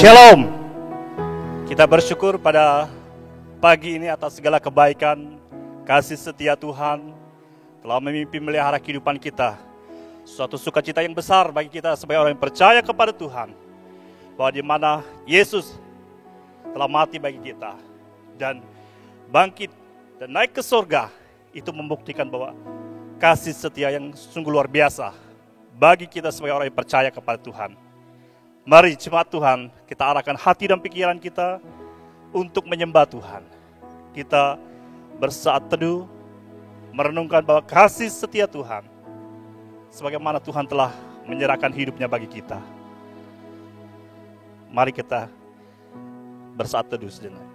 Shalom. Kita bersyukur pada pagi ini atas segala kebaikan, kasih setia Tuhan telah memimpin melihara kehidupan kita. Suatu sukacita yang besar bagi kita sebagai orang yang percaya kepada Tuhan, bahwa di mana Yesus telah mati bagi kita dan bangkit dan naik ke surga, itu membuktikan bahwa kasih setia yang sungguh luar biasa bagi kita sebagai orang yang percaya kepada Tuhan. Mari jemaat Tuhan, kita arahkan hati dan pikiran kita untuk menyembah Tuhan. Kita bersaat teduh, merenungkan bahwa kasih setia Tuhan, sebagaimana Tuhan telah menyerahkan hidupnya bagi kita. Mari kita bersaat teduh sejenak.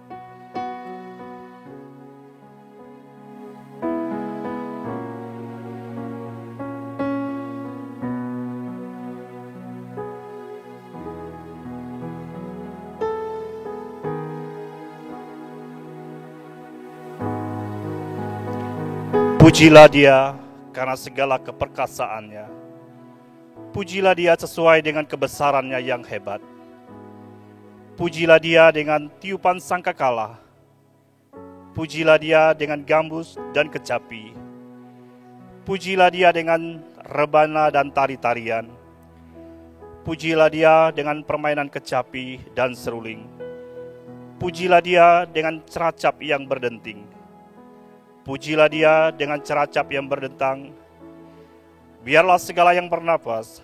Pujilah Dia karena segala keperkasaannya. Pujilah Dia sesuai dengan kebesarannya yang hebat. Pujilah Dia dengan tiupan sangkakala. Pujilah Dia dengan gambus dan kecapi. Pujilah Dia dengan rebana dan tari-tarian. Pujilah Dia dengan permainan kecapi dan seruling. Pujilah Dia dengan ceracap yang berdenting. Pujilah Dia dengan ceracap yang berdentang. Biarlah segala yang bernapas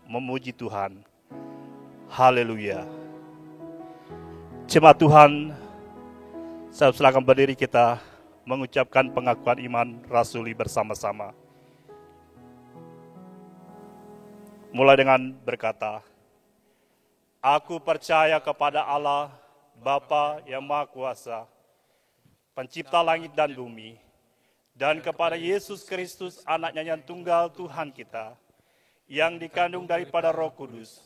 memuji Tuhan. Haleluya. Jemaat Tuhan, saya silakan berdiri, kita mengucapkan pengakuan iman rasuli bersama-sama. Mulai dengan berkata, Aku percaya kepada Allah, Bapa yang Maha Kuasa, Pencipta langit dan bumi, dan kepada Yesus Kristus, anaknya yang tunggal Tuhan kita, yang dikandung daripada Roh Kudus,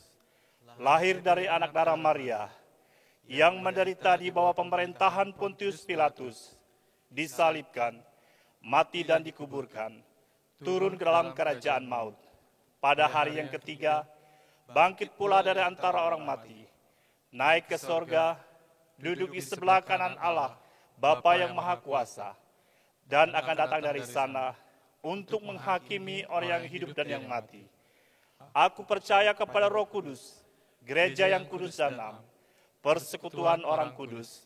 lahir dari anak darah Maria, yang menderita di bawah pemerintahan Pontius Pilatus, disalibkan, mati dan dikuburkan, turun ke dalam kerajaan maut. Pada hari yang ketiga, bangkit pula dari antara orang mati, naik ke sorga, duduk di sebelah kanan Allah, Bapa yang Maha Kuasa, dan akan datang dari sana untuk menghakimi orang yang hidup dan yang mati. Aku percaya kepada Roh Kudus, gereja yang kudus dan am, persekutuan orang kudus,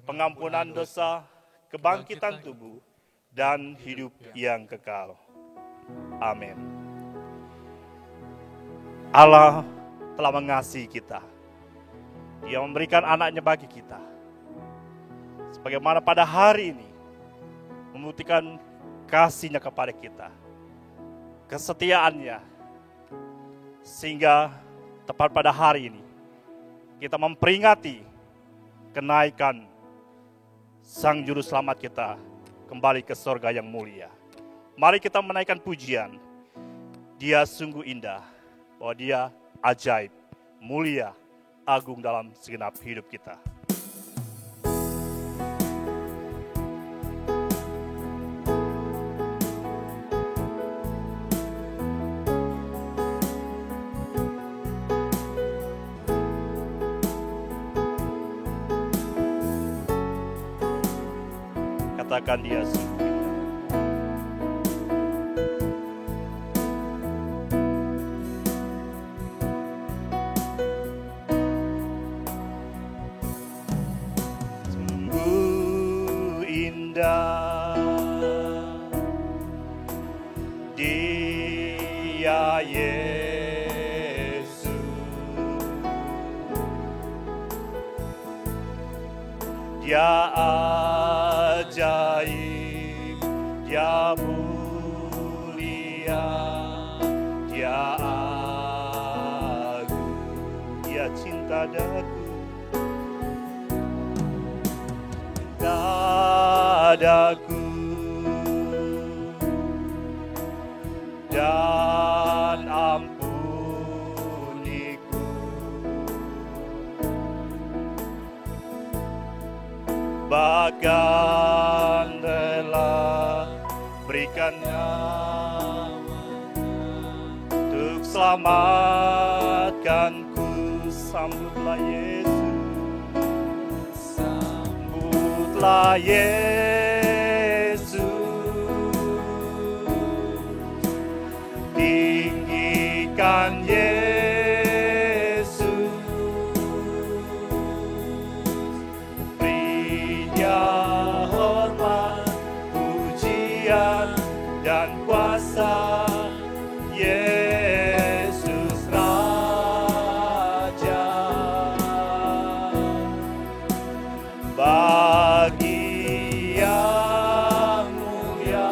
pengampunan dosa, kebangkitan tubuh, dan hidup yang kekal. Amin. Allah telah mengasihi kita. Dia memberikan anaknya bagi kita. Sebagaimana pada hari ini membuktikan kasih-Nya kepada kita, kesetiaannya, sehingga tepat pada hari ini kita memperingati kenaikan Sang Juru Selamat kita kembali ke surga yang mulia. Mari kita menaikkan pujian. Dia sungguh indah, bahwa Dia ajaib, mulia, agung dalam segenap hidup kita. Katakan Dia sungguh indah. Sungguh indah Dia Yesus, Dia ajaib, Dia mulia, Dia agung, Dia cinta daku, dadaku, dan ampuniku. Bahkan rela berikan nyawa untuk selamatkanku. Sambutlah Yesus. Sambutlah Yesus, tinggikan Yesus, beri Dia hormat, pujian dan kuasa. Yesus Raja, bagi yang mulia,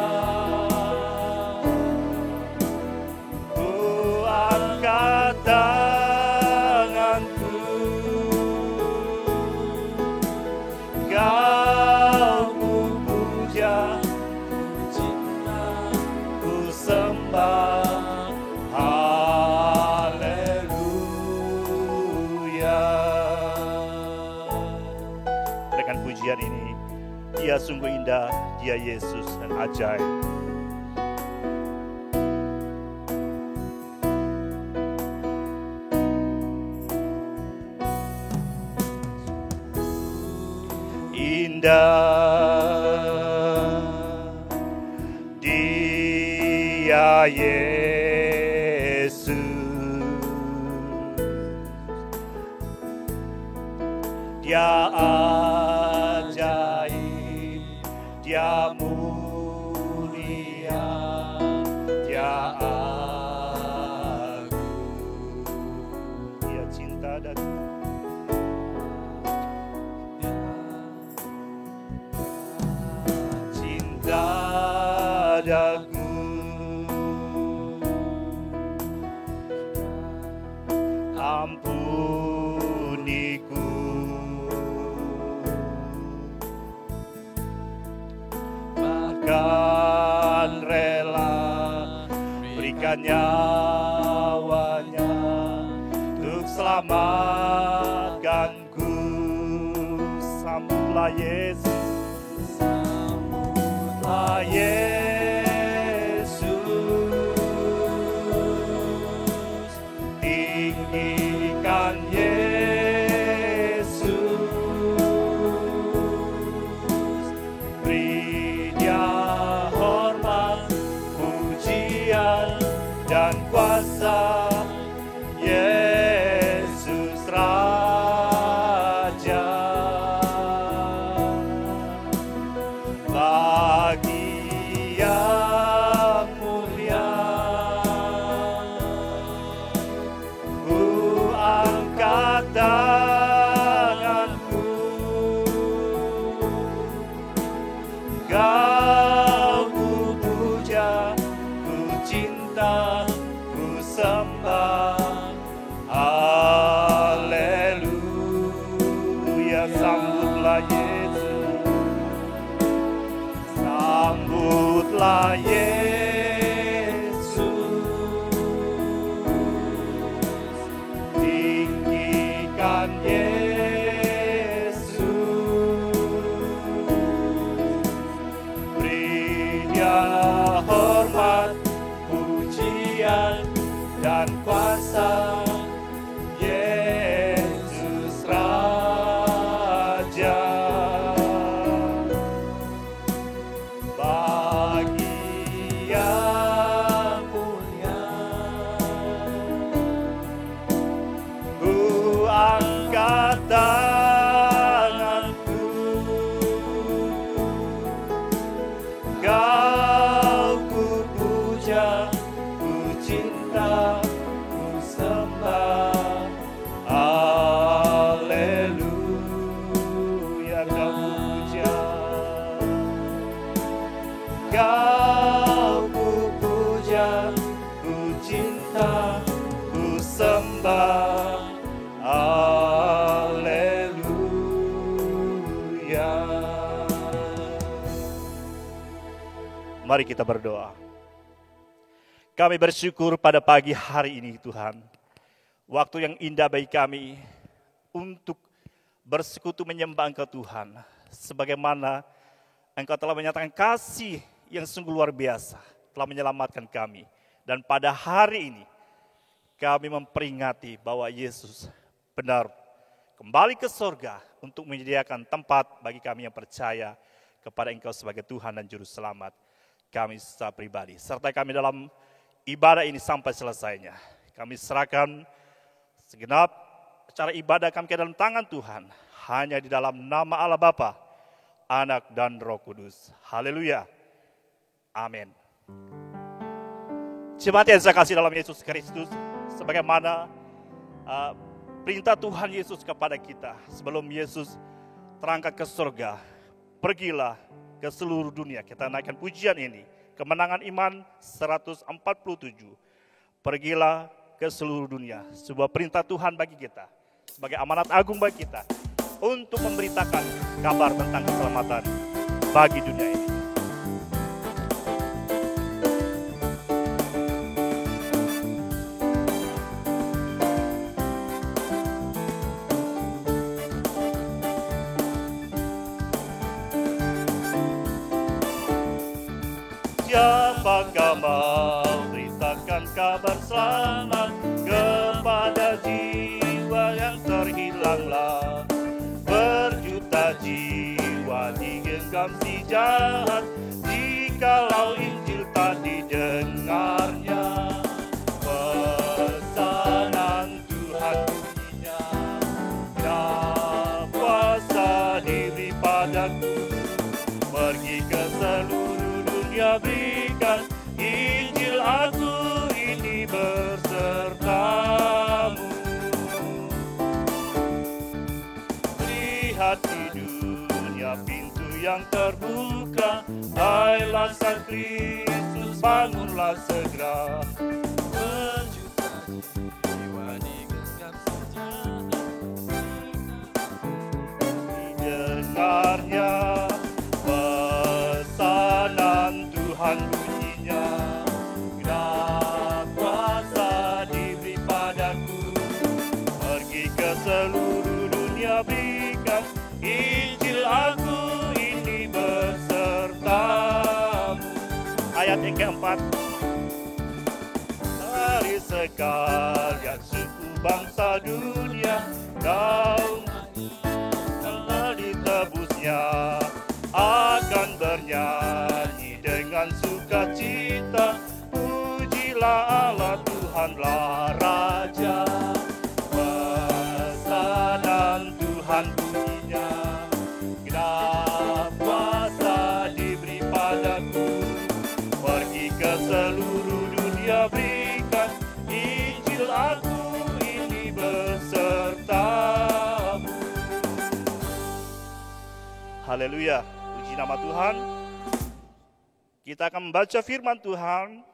ku angkat tanganku, Kau ku puja, ku sembah. Dengan pujian ini, Dia sungguh indah, Dia Yesus dan ajaib. Indah Dia Yesus, Dia ajaib, Dia mulia, Dia agung, Dia cinta dan dagu, ampuniku, bahkan rela berikan nyawanya untuk selamatkanku. Sambutlah Yesus, sambutlah Yesus, tinggikan Yesus, beri Dia hormat, pujian dan kuasa. Yesus Raja, bagi yang mulia, ku angkat tanganku, Kau ku puja, ku cinta, ku sembah. Haleluya, sambutlah Yesus, sambutlah Yesus, tinggikan Yesus, beri Dia hormat, pujian dan kuasa. Yesus Raja, bagi yang mulia, ku angkat tanganku, Kau ku puja, ku cinta, ku sembah. Haleluya, Kau puja, Kau ku puja, ku cinta, ku sembah. Haleluya. Mari kita berdoa. Kami bersyukur pada pagi hari ini Tuhan, waktu yang indah bagi kami untuk bersekutu menyembah Engkau Tuhan, sebagaimana Engkau telah menyatakan kasih yang sungguh luar biasa, telah menyelamatkan kami. Dan pada hari ini kami memperingati bahwa Yesus benar kembali ke surga untuk menyediakan tempat bagi kami yang percaya kepada Engkau sebagai Tuhan dan Juru Selamat kami secara pribadi. Sertai kami dalam ibadah ini sampai selesainya. Kami serahkan segenap cara ibadah kami ke dalam tangan Tuhan. Hanya di dalam nama Allah Bapa, Anak dan Roh Kudus. Haleluya. Amin. Jemaat yang saya kasih dalam Yesus Kristus, sebagaimana perintah Tuhan Yesus kepada kita sebelum Yesus terangkat ke surga, pergilah ke seluruh dunia. Kita naikkan pujian ini, Kemenangan Iman 147. Pergilah ke seluruh dunia. Sebuah perintah Tuhan bagi kita, sebagai amanat agung bagi kita, untuk memberitakan kabar tentang keselamatan bagi dunia ini. Siapakah mau beritakan kabar selamat kepada jiwa yang terhilanglah? Berjuta jiwa digenggam si jahat, jikalau Injil tak didengarnya. Pesanan Tuhan bunyinya, "Nah, kuasa diri padaku, pergi ke seluruh dunia, berikan Injil, aku ini bersertamu." Lihat di dunia pintu yang terbuka, hai Sang Kristus, bangunlah segera. Berjuta jiwa digenggam sejahat, didengarnya pesanan Tuhan bunyinya, "Genap kuasa diberi padaku, pergi ke seluruh dunia, berikan Injil, aku ini bersertamu." Ayat yang keempat. Mari sekalian suku bangsa dunia, kaum telah ditebusnya, akan bernyanyi dengan sukacita, pujilah Allah, Tuhanlah Raja. Pesanan Tuhan bunyinya, genap kuasa diberi padaku, pergi ke seluruh dunia, berikan Injil, aku ini bersertamu. Haleluya, puji nama Tuhan. Kita akan membaca firman Tuhan.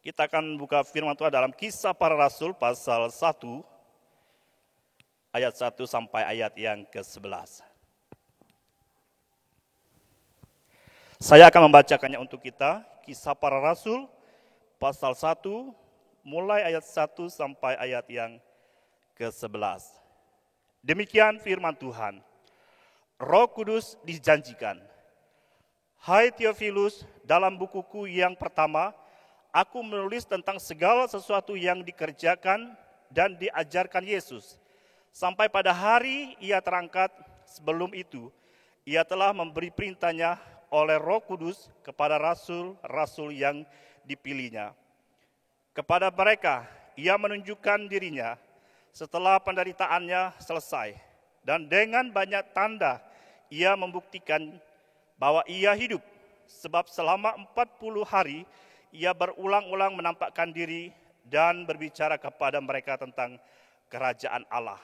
Kita akan buka firman Tuhan dalam Kisah Para Rasul pasal 1 ayat 1 sampai ayat yang ke-11. Saya akan membacakannya untuk kita. Kisah Para Rasul pasal 1 mulai ayat 1 sampai ayat yang ke-11. Demikian firman Tuhan. Roh Kudus dijanjikan. Hai Theophilus, dalam bukuku yang pertama, aku menulis tentang segala sesuatu yang dikerjakan dan diajarkan Yesus, sampai pada hari ia terangkat. Sebelum itu, ia telah memberi perintahnya oleh Roh Kudus kepada rasul-rasul yang dipilihnya. Kepada mereka, ia menunjukkan dirinya setelah penderitaannya selesai, dan dengan banyak tanda ia membuktikan bahwa ia hidup, sebab selama 40 hari ia berulang-ulang menampakkan diri dan berbicara kepada mereka tentang kerajaan Allah.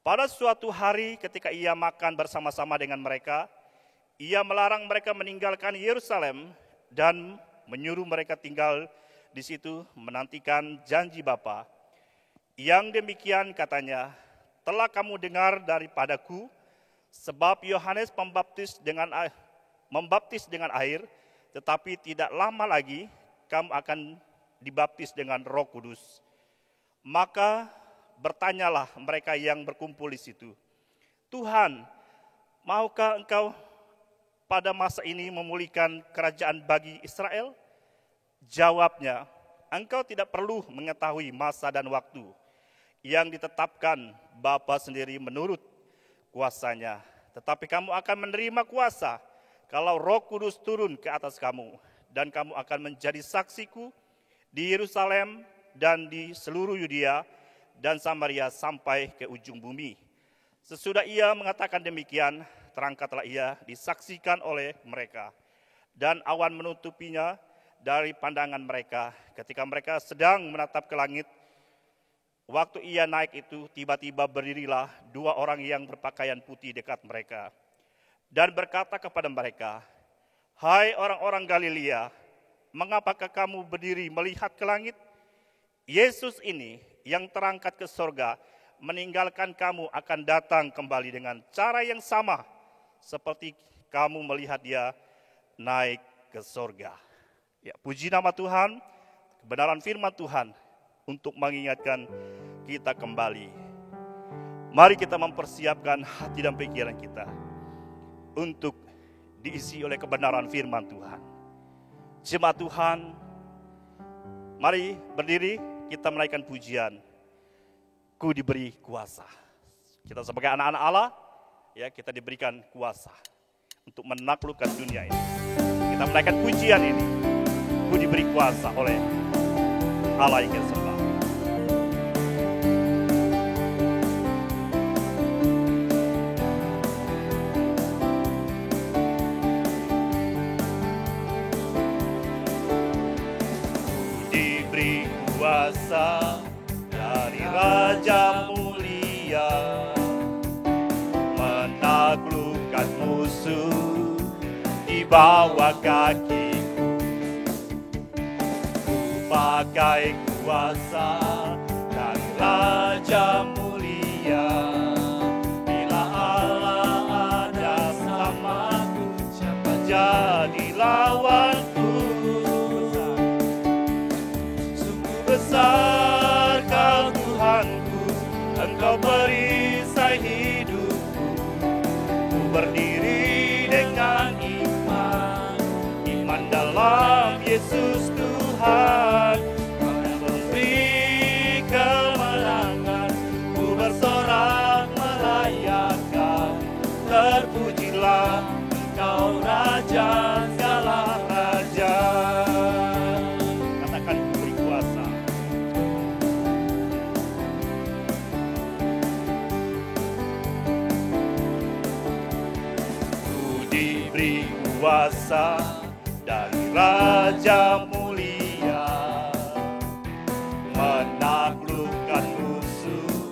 Pada suatu hari ketika ia makan bersama-sama dengan mereka, ia melarang mereka meninggalkan Yerusalem dan menyuruh mereka tinggal di situ menantikan janji Bapa. Yang demikian katanya, telah kamu dengar daripadaku, sebab Yohanes membaptis dengan air, tetapi tidak lama lagi kamu akan dibaptis dengan Roh Kudus. Maka bertanyalah mereka yang berkumpul di situ, "Tuhan, maukah Engkau pada masa ini memulihkan kerajaan bagi Israel?" Jawabnya, "Engkau tidak perlu mengetahui masa dan waktu yang ditetapkan Bapa sendiri menurut kuasanya. Tetapi kamu akan menerima kuasa kalau Roh Kudus turun ke atas kamu, dan kamu akan menjadi saksiku di Yerusalem dan di seluruh Yudea dan Samaria sampai ke ujung bumi. Sesudah ia mengatakan demikian, terangkatlah ia disaksikan oleh mereka, dan awan menutupinya dari pandangan mereka. Ketika mereka sedang menatap ke langit, waktu ia naik itu, tiba-tiba berdirilah dua orang yang berpakaian putih dekat mereka, dan berkata kepada mereka, "Hai orang-orang Galilea, mengapakah kamu berdiri melihat ke langit? Yesus ini yang terangkat ke sorga, meninggalkan kamu akan datang kembali dengan cara yang sama, seperti kamu melihat dia naik ke sorga." Ya, puji nama Tuhan, kebenaran firman Tuhan untuk mengingatkan kita kembali. Mari kita mempersiapkan hati dan pikiran kita untuk diisi oleh kebenaran firman Tuhan. Jemaat Tuhan, mari berdiri, kita menaikkan pujian. Ku diberi kuasa. Kita sebagai anak-anak Allah, ya, kita diberikan kuasa untuk menaklukkan dunia ini. Kita menaikkan pujian ini. Ku diberi kuasa oleh Allah yang kita sembah. Diberi kuasa dari Raja mulia, menaklukkan musuh di bawah kaki. Pakai kuasa dari Raja mulia, bila Allah ada bersamaku, siapa jadi lawanku? Sungguh besar Kau Tuhanku, Engkau perisai hidupku. Ku berdiri dengan iman, iman dalam Yesus Tuhan. Kau yang memberi kemenangan, ku bersorak merayakan. Terpujilah Engkau Raja segala raja. Katakan, ku beri kuasa. Ku diberi kuasa dari Raja mulia, menaklukkan musuh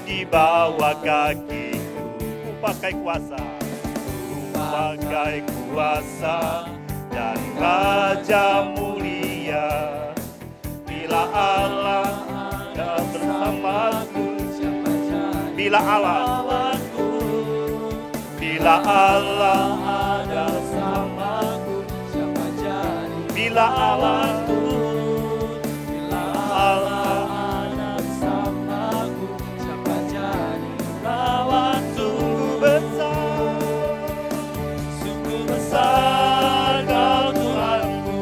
di bawah kakiku. Ku pakai kuasa, ku pakai kuasa dari Raja mulia. Bila Allah ada bersamaku, bila Allah, bila Allah ada bersamaku, bila Allah, bila Allah ada bersamaku, siapa jadi lawanku? Sungguh besar Kau Tuhanku,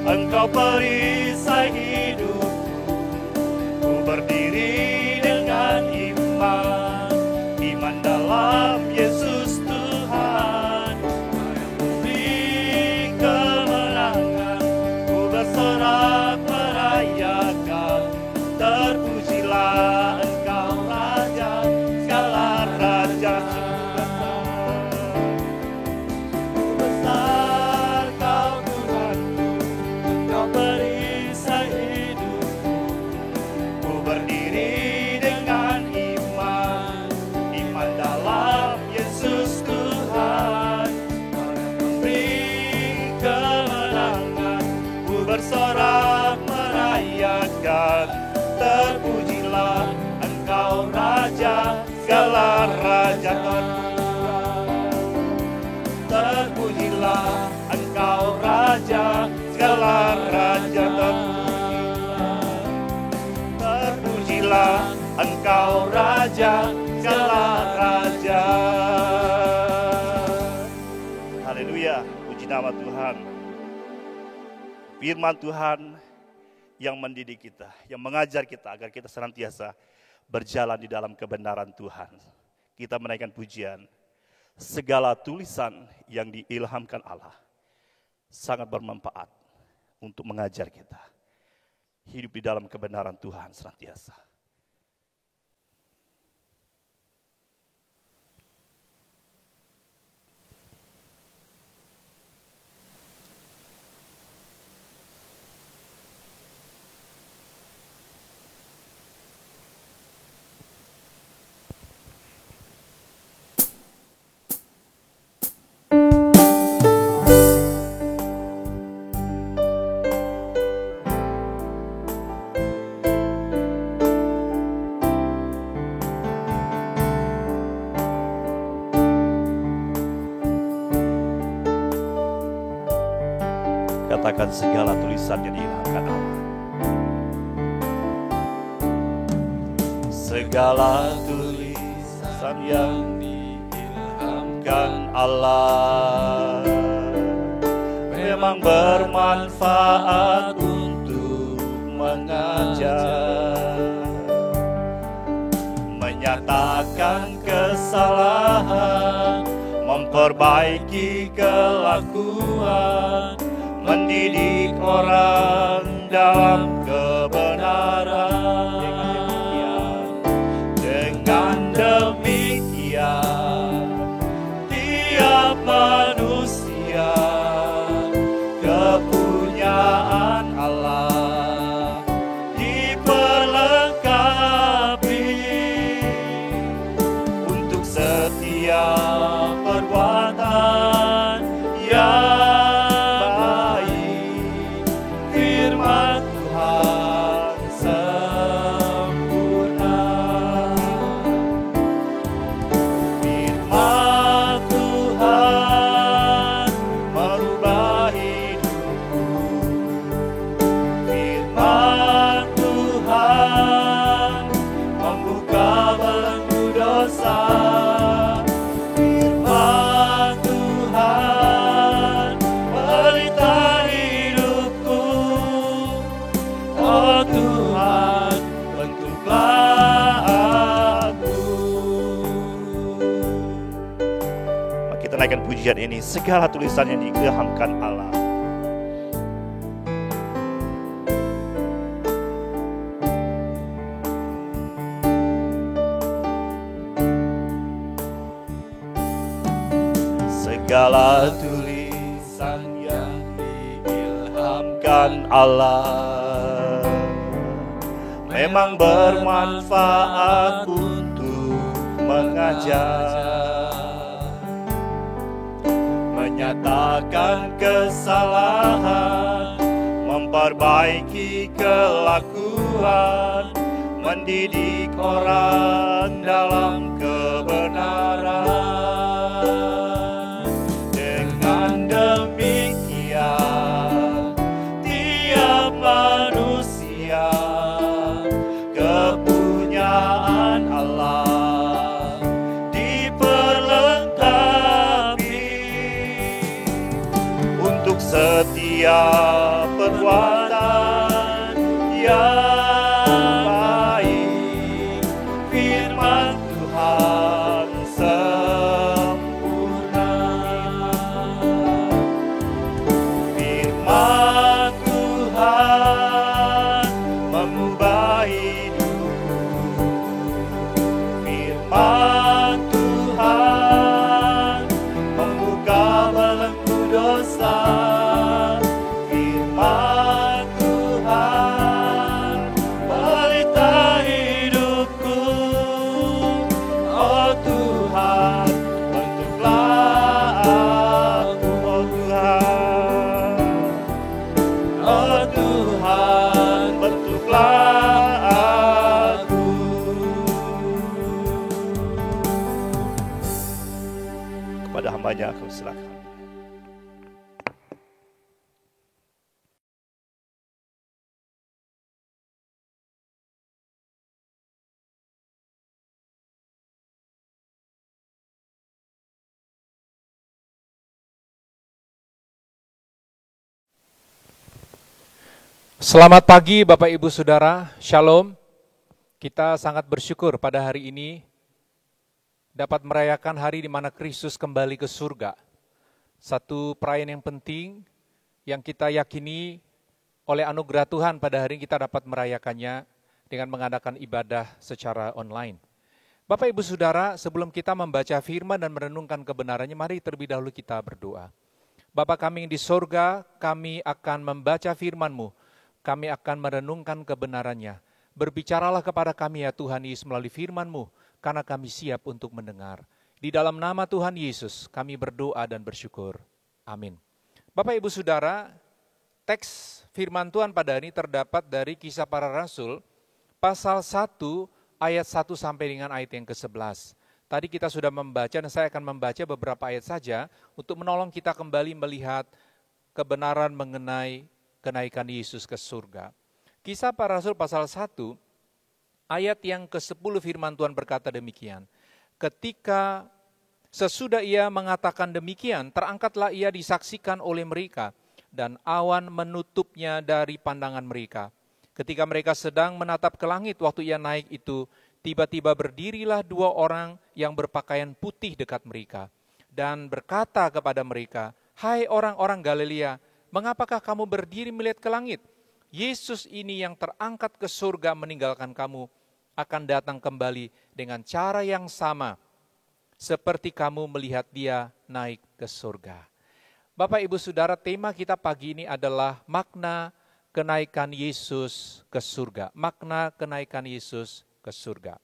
Engkau perisai hidupku. Ku berdiri dengan iman, iman dalam Yesus Tuhan. Kau yang memberi kemenangan, ku bersorak merayakan. Terpujilah Engkau Raja segala raja. Sungguh besar Kau Tuhanku, Engkau perisai hidupku. Ku berdiri dengan iman, iman dalam Yesus Tuhan. Kau yang memberi kemenangan, ku bersorak merayakan. Terpujilah Engkau Raja segala raja. Terpujilah Engkau Raja segala raja. Terpujilah Engkau Raja segala raja. Haleluya, puji nama Tuhan. Firman Tuhan yang mendidik kita, yang mengajar kita agar kita senantiasa berjalan di dalam kebenaran Tuhan. Kita menaikkan pujian. Segala tulisan yang diilhamkan Allah sangat bermanfaat untuk mengajar kita hidup di dalam kebenaran Tuhan senantiasa. Katakan segala tulisan yang diilhamkan Allah. Segala tulisan yang diilhamkan Allah memang bermanfaat untuk mengajar, menyatakan kesalahan, memperbaiki kelakuan, mendidik orang dalam kebenaran. Dengan demikian, tiap manusia kepunyaan Allah diperlengkapi untuk setiap perbuatan yang naikkan pujian ini, segala tulisan yang diilhamkan Allah. Segala tulisan yang diilhamkan Allah memang bermanfaat untuk mengajar, menyatakan kesalahan, memperbaiki kelakuan, mendidik orang dalam kebenaran. Dengan demikian, tiap manusia kepunyaan Allah setiap perbuatan yang baik, firman Tuhan sempurna. Firman Tuhan mengubah hidupku. Firman Tuhan membuka belenggu dosa. Hambanya aku silakan. Selamat pagi Bapak Ibu Saudara, Shalom. Kita sangat bersyukur pada hari ini dapat merayakan hari di mana Kristus kembali ke surga. Satu perayaan yang penting yang kita yakini oleh anugerah Tuhan pada hari ini kita dapat merayakannya dengan mengadakan ibadah secara online. Bapak Ibu Saudara, sebelum kita membaca firman dan merenungkan kebenarannya, mari terlebih dahulu kita berdoa. Bapa kami yang di sorga, kami akan membaca firman-Mu, kami akan merenungkan kebenarannya. Berbicaralah kepada kami ya Tuhan Yesus melalui firman-Mu, karena kami siap untuk mendengar. Di dalam nama Tuhan Yesus, kami berdoa dan bersyukur. Amin. Bapak Ibu Saudara, teks firman Tuhan pada hari ini terdapat dari Kisah Para Rasul, pasal 1, ayat 1 sampai dengan ayat yang ke-11. Tadi kita sudah membaca dan saya akan membaca beberapa ayat saja untuk menolong kita kembali melihat kebenaran mengenai kenaikan Yesus ke surga. Kisah Para Rasul pasal 1, ayat yang ke-10 firman Tuhan berkata demikian. Ketika sesudah ia mengatakan demikian, terangkatlah ia disaksikan oleh mereka, dan awan menutupnya dari pandangan mereka. Ketika mereka sedang menatap ke langit waktu ia naik itu, tiba-tiba berdirilah dua orang yang berpakaian putih dekat mereka, dan berkata kepada mereka, "Hai orang-orang Galilea, mengapakah kamu berdiri melihat ke langit? Yesus ini yang terangkat ke surga meninggalkan kamu, akan datang kembali dengan cara yang sama, seperti kamu melihat dia naik ke surga." Bapak Ibu Saudara, tema kita pagi ini adalah makna kenaikan Yesus ke surga. Makna kenaikan Yesus ke surga.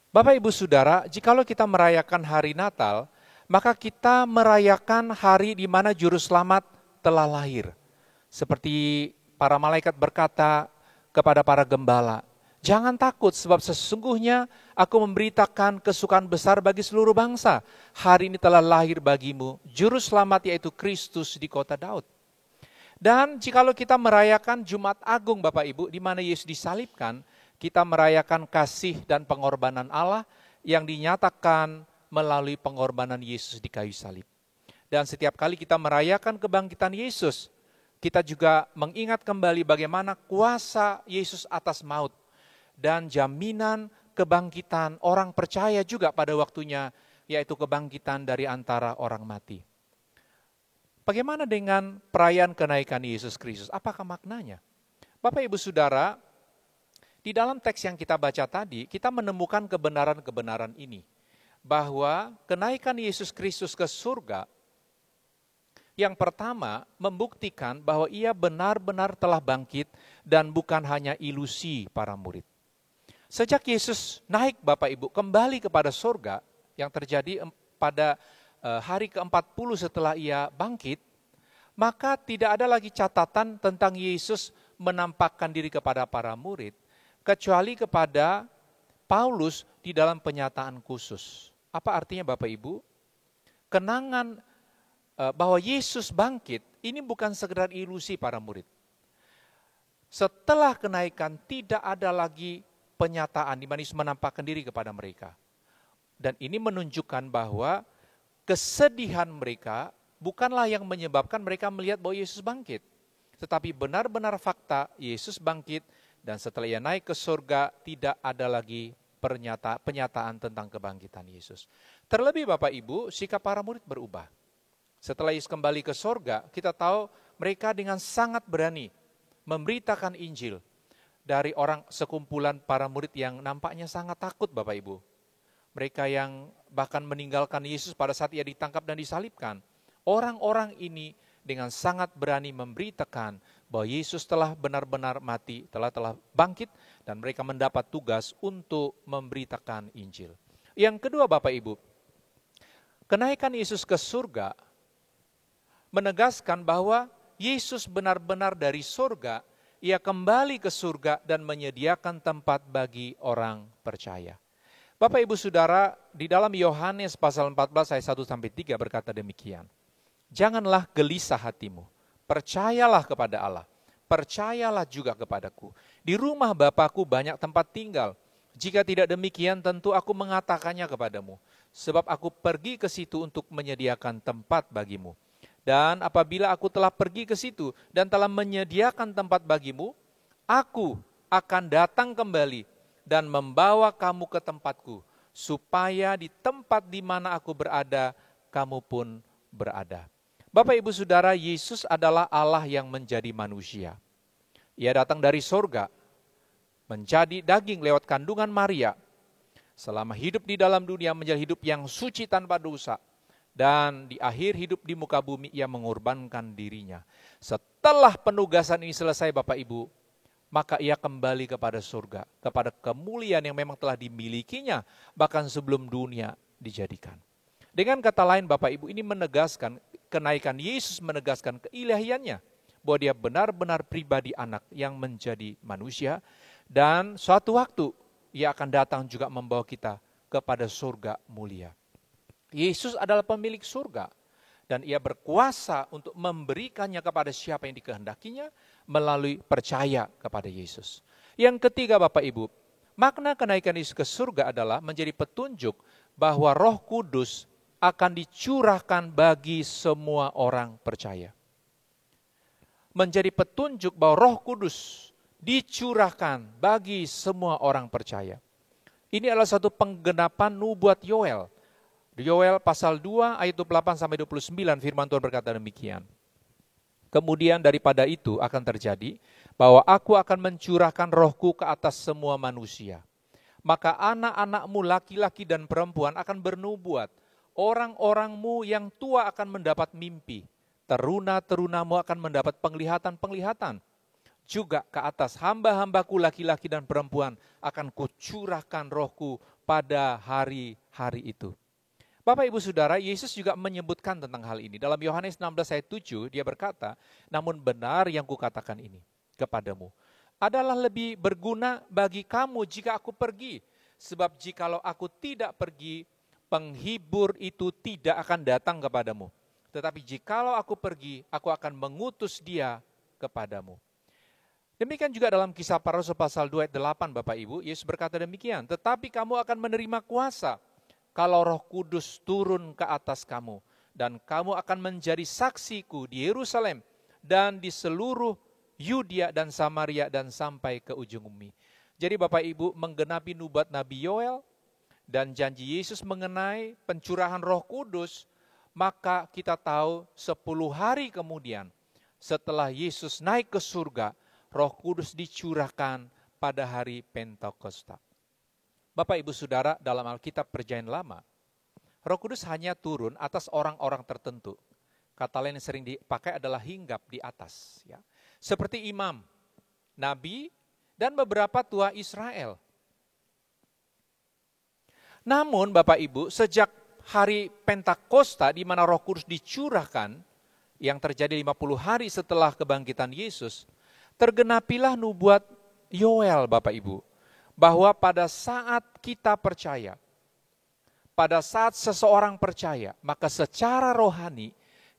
Bapak Ibu Saudara, jikalau kita merayakan hari Natal, maka kita merayakan hari di mana Juru Selamat telah lahir. Seperti para malaikat berkata kepada para gembala, "Jangan takut sebab sesungguhnya aku memberitakan kesukaan besar bagi seluruh bangsa. Hari ini telah lahir bagimu Juru Selamat yaitu Kristus di kota Daud." Dan jikalau kita merayakan Jumat Agung Bapak Ibu, di mana Yesus disalibkan, kita merayakan kasih dan pengorbanan Allah yang dinyatakan melalui pengorbanan Yesus di kayu salib. Dan setiap kali kita merayakan kebangkitan Yesus, kita juga mengingat kembali bagaimana kuasa Yesus atas maut dan jaminan kebangkitan orang percaya juga pada waktunya, yaitu kebangkitan dari antara orang mati. Bagaimana dengan perayaan kenaikan Yesus Kristus? Apakah maknanya? Bapak Ibu Saudara, di dalam teks yang kita baca tadi, kita menemukan kebenaran-kebenaran ini. Bahwa kenaikan Yesus Kristus ke surga, yang pertama membuktikan bahwa ia benar-benar telah bangkit dan bukan hanya ilusi para murid. Sejak Yesus naik Bapak Ibu kembali kepada surga, yang terjadi pada hari ke-40 setelah ia bangkit, maka tidak ada lagi catatan tentang Yesus menampakkan diri kepada para murid, kecuali kepada Paulus di dalam penyataan khusus. Apa artinya Bapak Ibu? Kenangan bahwa Yesus bangkit, ini bukan sekedar ilusi para murid. Setelah kenaikan tidak ada lagi penyataan di mana Yesus menampakkan diri kepada mereka. Dan ini menunjukkan bahwa kesedihan mereka bukanlah yang menyebabkan mereka melihat bahwa Yesus bangkit. Tetapi benar-benar fakta Yesus bangkit dan setelah ia naik ke surga tidak ada lagi penyataan tentang kebangkitan Yesus. Terlebih Bapak Ibu, sikap para murid berubah. Setelah Yesus kembali ke surga, kita tahu mereka dengan sangat berani memberitakan Injil dari orang sekumpulan para murid yang nampaknya sangat takut Bapak Ibu. Mereka yang bahkan meninggalkan Yesus pada saat ia ditangkap dan disalibkan. Orang-orang ini dengan sangat berani memberitakan bahwa Yesus telah benar-benar mati, telah bangkit, dan mereka mendapat tugas untuk memberitakan Injil. Yang kedua Bapak Ibu, kenaikan Yesus ke surga menegaskan bahwa Yesus benar-benar dari surga, ia kembali ke surga dan menyediakan tempat bagi orang percaya. Bapak Ibu Saudara, di dalam Yohanes pasal 14 ayat 1-3 berkata demikian. Janganlah gelisah hatimu, percayalah kepada Allah, percayalah juga kepadaku. Di rumah Bapa-Ku banyak tempat tinggal. Jika tidak demikian tentu aku mengatakannya kepadamu. Sebab aku pergi ke situ untuk menyediakan tempat bagimu. Dan apabila aku telah pergi ke situ dan telah menyediakan tempat bagimu, aku akan datang kembali dan membawa kamu ke tempatku, supaya di tempat di mana aku berada, kamu pun berada. Bapak, Ibu, Saudara, Yesus adalah Allah yang menjadi manusia. Ia datang dari sorga, menjadi daging lewat kandungan Maria. Selama hidup di dalam dunia menjadi hidup yang suci tanpa dosa. Dan di akhir hidup di muka bumi ia mengorbankan dirinya. Setelah penugasan ini selesai Bapak Ibu, maka ia kembali kepada surga, kepada kemuliaan yang memang telah dimilikinya bahkan sebelum dunia dijadikan. Dengan kata lain Bapak Ibu, ini menegaskan kenaikan Yesus, menegaskan keilahiannya, bahwa dia benar-benar pribadi anak yang menjadi manusia, dan suatu waktu ia akan datang juga membawa kita kepada surga mulia. Yesus adalah pemilik surga, dan ia berkuasa untuk memberikannya kepada siapa yang dikehendakinya melalui percaya kepada Yesus. Yang ketiga Bapak Ibu, makna kenaikan Yesus ke surga adalah menjadi petunjuk bahwa Roh Kudus akan dicurahkan bagi semua orang percaya. Menjadi petunjuk bahwa Roh Kudus dicurahkan bagi semua orang percaya. Ini adalah satu penggenapan nubuat Yoel. Yoel pasal 2 ayat 28 sampai 29 firman Tuhan berkata demikian. Kemudian daripada itu akan terjadi bahwa aku akan mencurahkan rohku ke atas semua manusia. Maka anak-anakmu laki-laki dan perempuan akan bernubuat. Orang-orangmu yang tua akan mendapat mimpi. Teruna-terunamu akan mendapat penglihatan-penglihatan. Juga ke atas hamba-hambaku laki-laki dan perempuan akan kucurahkan rohku pada hari-hari itu. Bapak Ibu Saudara, Yesus juga menyebutkan tentang hal ini. Dalam Yohanes 16 ayat 7 dia berkata, namun benar yang kukatakan ini kepadamu, adalah lebih berguna bagi kamu jika aku pergi. Sebab jikalau aku tidak pergi, penghibur itu tidak akan datang kepadamu. Tetapi jikalau aku pergi, aku akan mengutus dia kepadamu. Demikian juga dalam Kisah Para Rasul pasal 2 ayat 8 Bapak Ibu, Yesus berkata demikian, tetapi kamu akan menerima kuasa kalau Roh Kudus turun ke atas kamu, dan kamu akan menjadi saksiku di Yerusalem dan di seluruh Yudea dan Samaria dan sampai ke ujung bumi. Jadi Bapak Ibu menggenapi nubuat Nabi Yoel dan janji Yesus mengenai pencurahan Roh Kudus, maka kita tahu 10 hari kemudian setelah Yesus naik ke surga, Roh Kudus dicurahkan pada hari Pentakosta. Bapak Ibu Saudara, dalam Alkitab Perjanjian Lama, Roh Kudus hanya turun atas orang-orang tertentu. Kata lain yang sering dipakai adalah hinggap di atas. Ya. Seperti imam, nabi, dan beberapa tua Israel. Namun Bapak Ibu, sejak hari Pentakosta di mana Roh Kudus dicurahkan, yang terjadi 50 hari setelah kebangkitan Yesus, tergenapilah nubuat Yoel Bapak Ibu. Bahwa pada saat kita percaya, pada saat seseorang percaya, maka secara rohani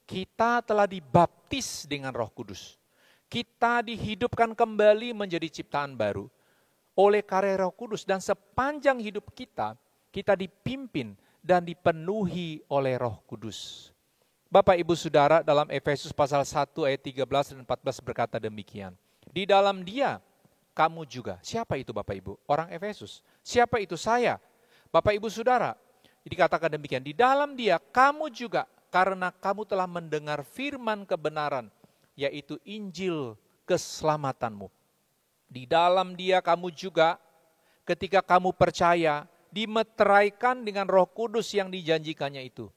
kita telah dibaptis dengan Roh Kudus. Kita dihidupkan kembali menjadi ciptaan baru oleh karya Roh Kudus, dan sepanjang hidup kita, kita dipimpin dan dipenuhi oleh Roh Kudus. Bapak Ibu Saudara, dalam Efesus pasal 1 ayat 13 dan 14 berkata demikian. Di dalam Dia kamu juga. Siapa itu Bapak Ibu? Orang Efesus. Siapa itu? Saya. Bapak Ibu Saudara, dikatakan demikian. Di dalam Dia kamu juga, karena kamu telah mendengar firman kebenaran, yaitu Injil keselamatanmu. Di dalam Dia kamu juga, ketika kamu percaya, dimeteraikan dengan Roh Kudus yang dijanjikannya itu.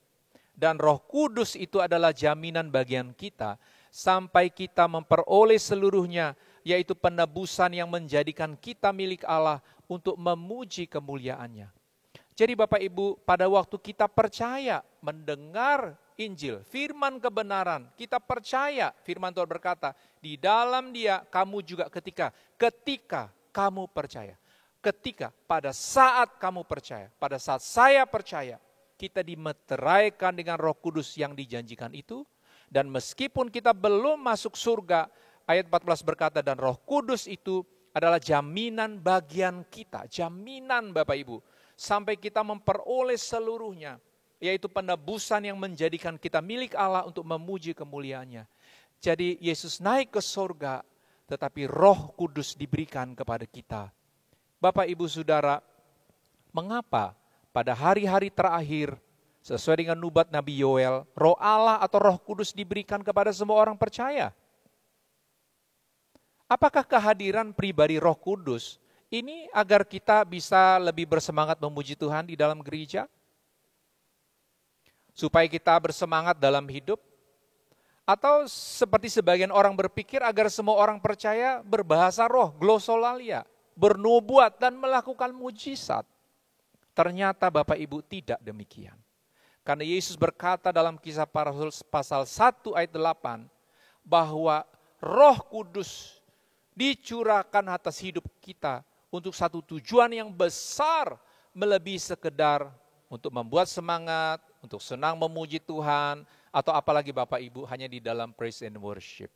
Dan Roh Kudus itu adalah jaminan bagian kita, sampai kita memperoleh seluruhnya, yaitu penebusan yang menjadikan kita milik Allah untuk memuji kemuliaannya. Jadi Bapak Ibu, pada waktu kita percaya mendengar Injil, firman kebenaran, kita percaya firman Tuhan berkata, di dalam Dia kamu juga ketika kamu percaya. Pada saat kamu percaya, pada saat saya percaya, kita dimeteraikan dengan Roh Kudus yang dijanjikan itu, dan meskipun kita belum masuk surga, ayat 14 berkata, dan Roh Kudus itu adalah jaminan bagian kita, jaminan Bapak Ibu, sampai kita memperoleh seluruhnya. yaitu penebusan yang menjadikan kita milik Allah untuk memuji kemuliaan-Nya. Jadi Yesus naik ke surga, tetapi Roh Kudus diberikan kepada kita. Bapak, Ibu, Saudara, mengapa pada hari-hari terakhir, sesuai dengan nubuat Nabi Yoel, Roh Allah atau Roh Kudus diberikan kepada semua orang percaya? Apakah kehadiran pribadi Roh Kudus ini agar kita bisa lebih bersemangat memuji Tuhan di dalam gereja? Supaya kita bersemangat dalam hidup? Atau seperti sebagian orang berpikir agar semua orang percaya berbahasa roh, glosolalia, bernubuat dan melakukan mujizat? Ternyata Bapak Ibu tidak demikian. Karena Yesus berkata dalam Kisah Para Rasul pasal 1 ayat 8 bahwa Roh Kudus dicurahkan atas hidup kita untuk satu tujuan yang besar, melebihi sekedar untuk membuat semangat, untuk senang memuji Tuhan, atau apalagi Bapak Ibu hanya di dalam praise and worship.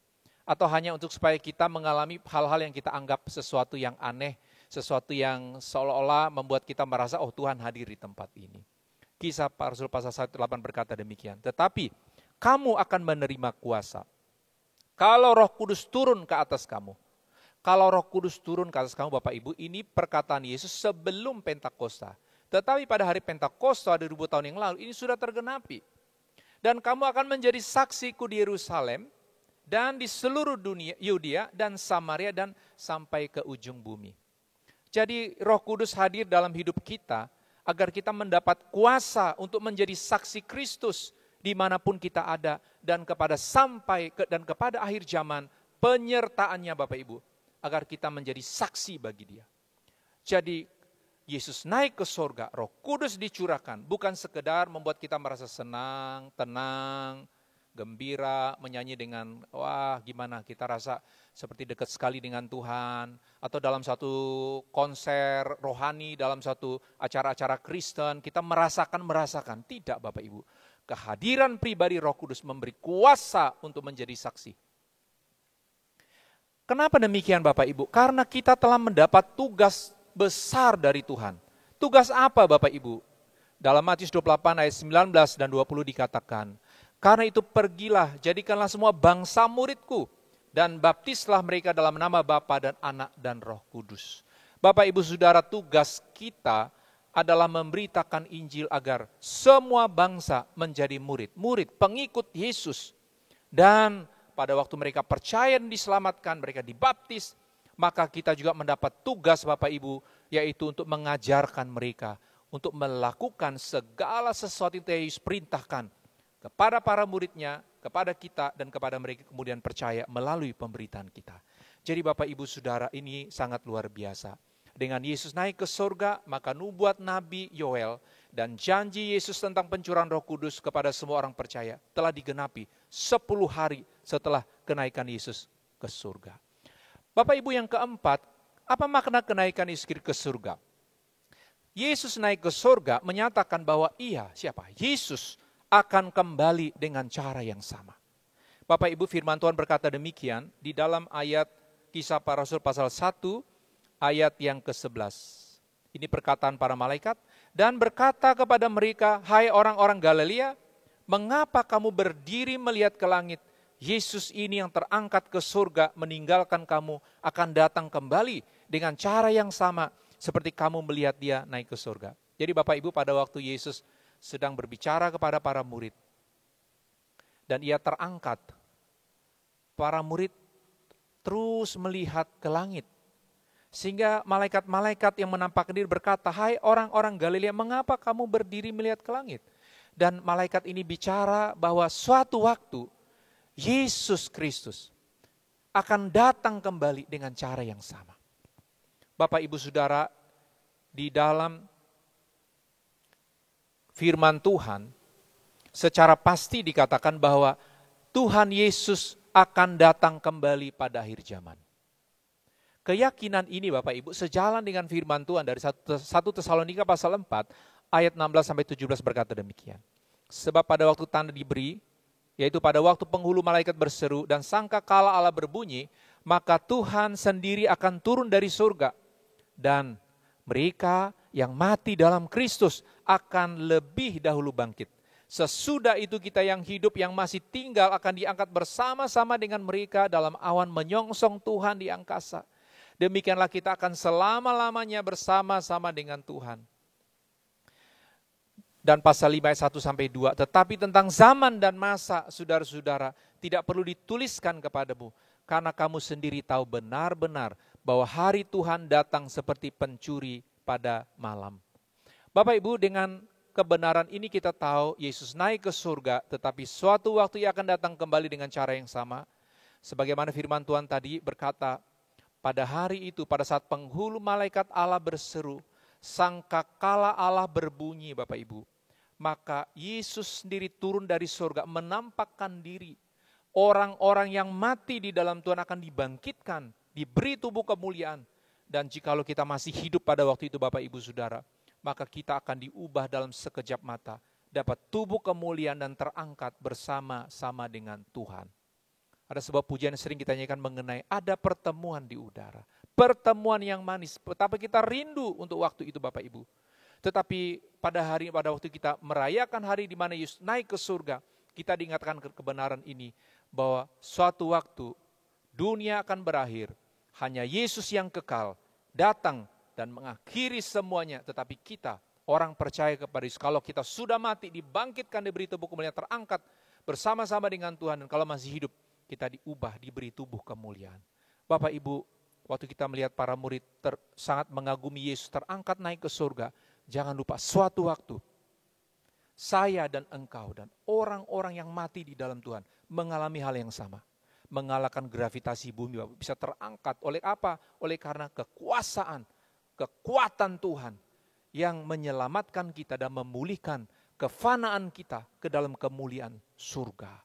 Atau hanya untuk supaya kita mengalami hal-hal yang kita anggap sesuatu yang aneh, sesuatu yang seolah-olah membuat kita merasa, oh Tuhan hadir di tempat ini. Kisah Para Rasul pasal 1 ayat 8 berkata demikian. Tetapi kamu akan menerima kuasa kalau Roh Kudus turun ke atas kamu. Kalau Roh Kudus turun ke atas kamu Bapak Ibu, ini perkataan Yesus sebelum Pentakosta. Tetapi pada hari Pentakosta 2000 tahun yang lalu ini sudah tergenapi. Dan kamu akan menjadi saksiku di Yerusalem dan di seluruh dunia, Yudea dan Samaria dan sampai ke ujung bumi. Jadi Roh Kudus hadir dalam hidup kita agar kita mendapat kuasa untuk menjadi saksi Kristus dimanapun kita ada dan kepada kepada akhir zaman penyertaannya Bapak Ibu. Agar kita menjadi saksi bagi Dia. Jadi Yesus naik ke surga, Roh Kudus dicurahkan, bukan sekedar membuat kita merasa senang, tenang, gembira, menyanyi dengan wah gimana kita rasa seperti dekat sekali dengan Tuhan, atau dalam satu konser rohani, dalam satu acara-acara Kristen kita merasakan. Tidak Bapak Ibu, kehadiran pribadi Roh Kudus memberi kuasa untuk menjadi saksi. Kenapa demikian Bapak Ibu? Karena kita telah mendapat tugas besar dari Tuhan. Tugas apa Bapak Ibu? Dalam Matius 28 ayat 19 dan 20 dikatakan, karena itu pergilah, jadikanlah semua bangsa muridku, dan baptislah mereka dalam nama Bapa dan Anak dan Roh Kudus. Bapak Ibu Saudara, tugas kita adalah memberitakan Injil agar semua bangsa menjadi murid pengikut Yesus. Dan pada waktu mereka percaya dan diselamatkan, mereka dibaptis, maka kita juga mendapat tugas Bapak Ibu, yaitu untuk mengajarkan mereka, untuk melakukan segala sesuatu yang Yesus perintahkan kepada para muridnya, kepada kita, dan kepada mereka kemudian percaya melalui pemberitaan kita. Jadi Bapak Ibu Saudara, ini sangat luar biasa. Dengan Yesus naik ke surga, maka nubuat Nabi Yoel dan janji Yesus tentang pencurahan Roh Kudus kepada semua orang percaya telah digenapi 10 hari setelah kenaikan Yesus ke surga. Bapak Ibu yang keempat, apa makna kenaikan Yesus ke surga? Yesus naik ke surga menyatakan bahwa siapa? Yesus akan kembali dengan cara yang sama. Bapak Ibu, firman Tuhan berkata demikian di dalam ayat Kisah Para Rasul pasal 1 ayat yang ke-11. Ini perkataan para malaikat, dan berkata kepada mereka, hai orang-orang Galilea, mengapa kamu berdiri melihat ke langit? Yesus ini yang terangkat ke surga meninggalkan kamu akan datang kembali dengan cara yang sama seperti kamu melihat Dia naik ke surga. Jadi Bapak Ibu, pada waktu Yesus sedang berbicara kepada para murid dan Ia terangkat, para murid terus melihat ke langit. Sehingga malaikat-malaikat yang menampakkan diri berkata, hai orang-orang Galilea, mengapa kamu berdiri melihat ke langit? Dan malaikat ini bicara bahwa suatu waktu Yesus Kristus akan datang kembali dengan cara yang sama. Bapak Ibu Saudara, di dalam firman Tuhan, secara pasti dikatakan bahwa Tuhan Yesus akan datang kembali pada akhir zaman. Keyakinan ini Bapak Ibu sejalan dengan firman Tuhan dari 1 Tesalonika pasal 4 ayat 16-17 berkata demikian. Sebab pada waktu tanda diberi, yaitu pada waktu penghulu malaikat berseru dan sangkakala Allah berbunyi, maka Tuhan sendiri akan turun dari surga dan mereka yang mati dalam Kristus akan lebih dahulu bangkit. Sesudah itu kita yang hidup, yang masih tinggal akan diangkat bersama-sama dengan mereka dalam awan menyongsong Tuhan di angkasa. Demikianlah kita akan selama-lamanya bersama-sama dengan Tuhan. Dan pasal 5 ayat 1-2, tetapi tentang zaman dan masa, saudara-saudara, tidak perlu dituliskan kepadamu, karena kamu sendiri tahu benar-benar bahwa hari Tuhan datang seperti pencuri pada malam. Bapak Ibu, dengan kebenaran ini kita tahu Yesus naik ke surga, tetapi suatu waktu ia akan datang kembali dengan cara yang sama. Sebagaimana firman Tuhan tadi berkata, pada hari itu, pada saat penghulu malaikat Allah berseru, sangkakala Allah berbunyi, Bapak Ibu, maka Yesus sendiri turun dari surga menampakkan diri. Orang-orang yang mati di dalam Tuhan akan dibangkitkan, diberi tubuh kemuliaan. Dan jikalau kita masih hidup pada waktu itu Bapak Ibu Saudara, maka kita akan diubah dalam sekejap mata, dapat tubuh kemuliaan dan terangkat bersama-sama dengan Tuhan. Ada sebuah pujian yang sering kita nyanyikan mengenai ada pertemuan di udara. Pertemuan yang manis, betapa kita rindu untuk waktu itu Bapak Ibu. Tetapi pada waktu kita merayakan hari di mana Yesus naik ke surga, kita diingatkan kebenaran ini, bahwa suatu waktu dunia akan berakhir, hanya Yesus yang kekal, datang dan mengakhiri semuanya. Tetapi kita, orang percaya kepada Yesus, kalau kita sudah mati, dibangkitkan, diberi tubuh kemuliaan, terangkat bersama-sama dengan Tuhan. Dan kalau masih hidup, kita diubah, diberi tubuh kemuliaan. Bapak Ibu, waktu kita melihat para murid sangat mengagumi Yesus terangkat naik ke surga, jangan lupa suatu waktu, saya dan engkau dan orang-orang yang mati di dalam Tuhan mengalami hal yang sama. Mengalahkan gravitasi bumi, Bapak, bisa terangkat oleh apa? Oleh karena kekuasaan, kekuatan Tuhan yang menyelamatkan kita dan memulihkan kefanaan kita ke dalam kemuliaan surga.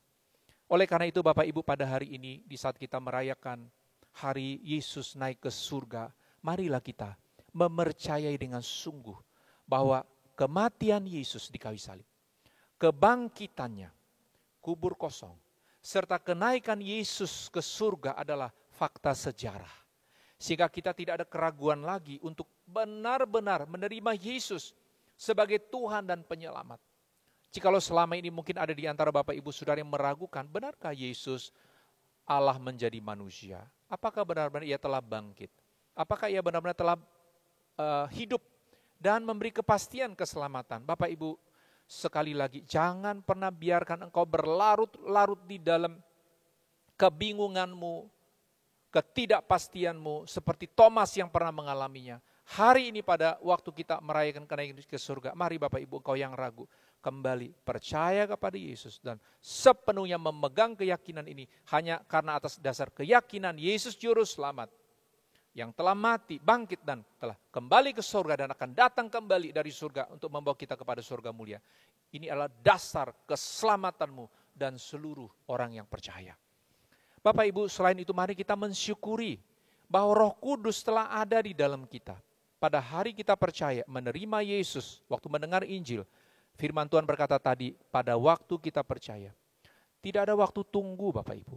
Oleh karena itu Bapak Ibu, pada hari ini di saat kita merayakan hari Yesus naik ke surga, marilah kita mempercayai dengan sungguh bahwa kematian Yesus di kayu salib, kebangkitannya, kubur kosong, serta kenaikan Yesus ke surga adalah fakta sejarah. Sehingga kita tidak ada keraguan lagi untuk benar-benar menerima Yesus sebagai Tuhan dan penyelamat. Jikalau selama ini mungkin ada di antara Bapak Ibu Saudara yang meragukan, benarkah Yesus Allah menjadi manusia? Apakah benar-benar ia telah bangkit? Apakah ia benar-benar telah hidup dan memberi kepastian keselamatan? Bapak Ibu, sekali lagi, jangan pernah biarkan engkau berlarut-larut di dalam kebingunganmu, ketidakpastianmu, seperti Thomas yang pernah mengalaminya. Hari ini pada waktu kita merayakan kenaikan ke surga, mari Bapak Ibu engkau yang ragu, kembali percaya kepada Yesus dan sepenuhnya memegang keyakinan ini hanya karena atas dasar keyakinan Yesus Juru Selamat yang telah mati, bangkit dan telah kembali ke surga dan akan datang kembali dari surga untuk membawa kita kepada surga mulia. Ini adalah dasar keselamatanmu dan seluruh orang yang percaya. Bapak Ibu, selain itu mari kita mensyukuri bahwa Roh Kudus telah ada di dalam kita. Pada hari kita percaya, menerima Yesus, waktu mendengar Injil, firman Tuhan berkata tadi, pada waktu kita percaya. Tidak ada waktu tunggu Bapak Ibu.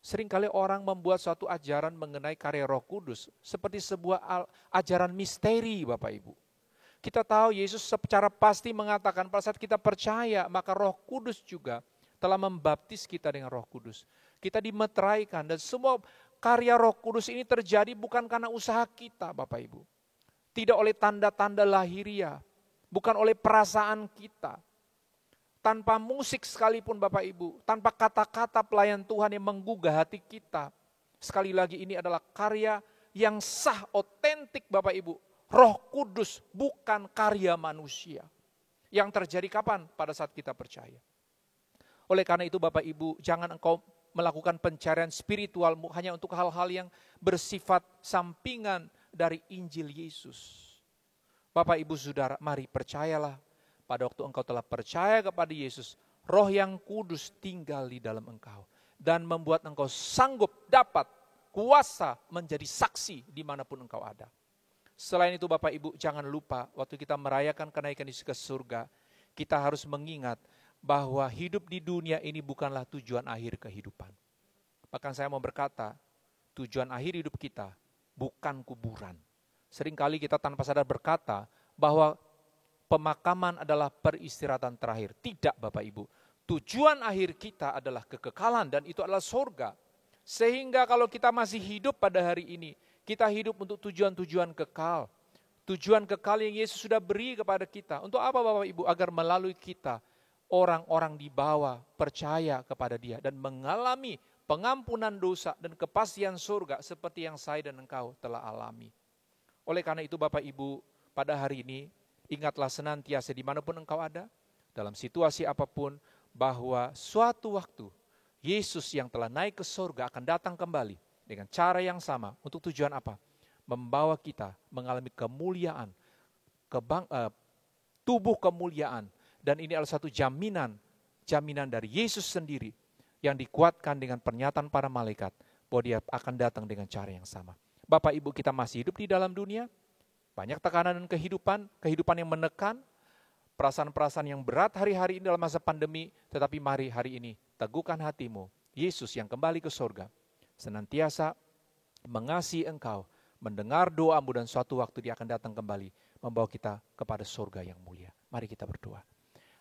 Seringkali orang membuat suatu ajaran mengenai karya Roh Kudus seperti sebuah ajaran misteri Bapak Ibu. Kita tahu Yesus secara pasti mengatakan pada saat kita percaya, maka Roh Kudus juga telah membaptis kita dengan Roh Kudus. Kita dimeteraikan dan semua karya Roh Kudus ini terjadi bukan karena usaha kita Bapak Ibu. Tidak oleh tanda-tanda lahiriah, bukan oleh perasaan kita. Tanpa musik sekalipun Bapak Ibu, tanpa kata-kata pelayan Tuhan yang menggugah hati kita. Sekali lagi ini adalah karya yang sah, otentik Bapak Ibu. Roh Kudus bukan karya manusia. Yang terjadi kapan? Pada saat kita percaya. Oleh karena itu Bapak Ibu, jangan engkau melakukan pencarian spiritualmu hanya untuk hal-hal yang bersifat sampingan dari Injil Yesus. Bapak Ibu Saudara, mari percayalah pada waktu engkau telah percaya kepada Yesus, Roh yang kudus tinggal di dalam engkau dan membuat engkau sanggup dapat kuasa menjadi saksi dimanapun engkau ada. Selain itu Bapak Ibu, jangan lupa waktu kita merayakan kenaikan Yesus ke surga, kita harus mengingat bahwa hidup di dunia ini bukanlah tujuan akhir kehidupan. Bahkan saya mau berkata, tujuan akhir hidup kita bukan kuburan. Seringkali kita tanpa sadar berkata bahwa pemakaman adalah peristirahatan terakhir. Tidak Bapak Ibu. Tujuan akhir kita adalah kekekalan dan itu adalah surga. Sehingga kalau kita masih hidup pada hari ini, kita hidup untuk tujuan-tujuan kekal. Tujuan kekal yang Yesus sudah beri kepada kita. Untuk apa Bapak Ibu? Agar melalui kita, orang-orang di bawah percaya kepada Dia dan mengalami pengampunan dosa dan kepastian surga seperti yang saya dan engkau telah alami. Oleh karena itu Bapak Ibu, pada hari ini ingatlah senantiasa dimanapun engkau ada, dalam situasi apapun, bahwa suatu waktu Yesus yang telah naik ke surga akan datang kembali dengan cara yang sama. Untuk tujuan apa? Membawa kita mengalami kemuliaan, tubuh kemuliaan. Dan ini adalah satu jaminan dari Yesus sendiri yang dikuatkan dengan pernyataan para malaikat bahwa Dia akan datang dengan cara yang sama. Bapak Ibu, kita masih hidup di dalam dunia, banyak tekanan dan kehidupan yang menekan, perasaan-perasaan yang berat hari-hari ini dalam masa pandemi, tetapi mari hari ini teguhkan hatimu. Yesus yang kembali ke surga senantiasa mengasihi engkau, mendengar doamu, dan suatu waktu Dia akan datang kembali membawa kita kepada surga yang mulia. Mari kita berdoa.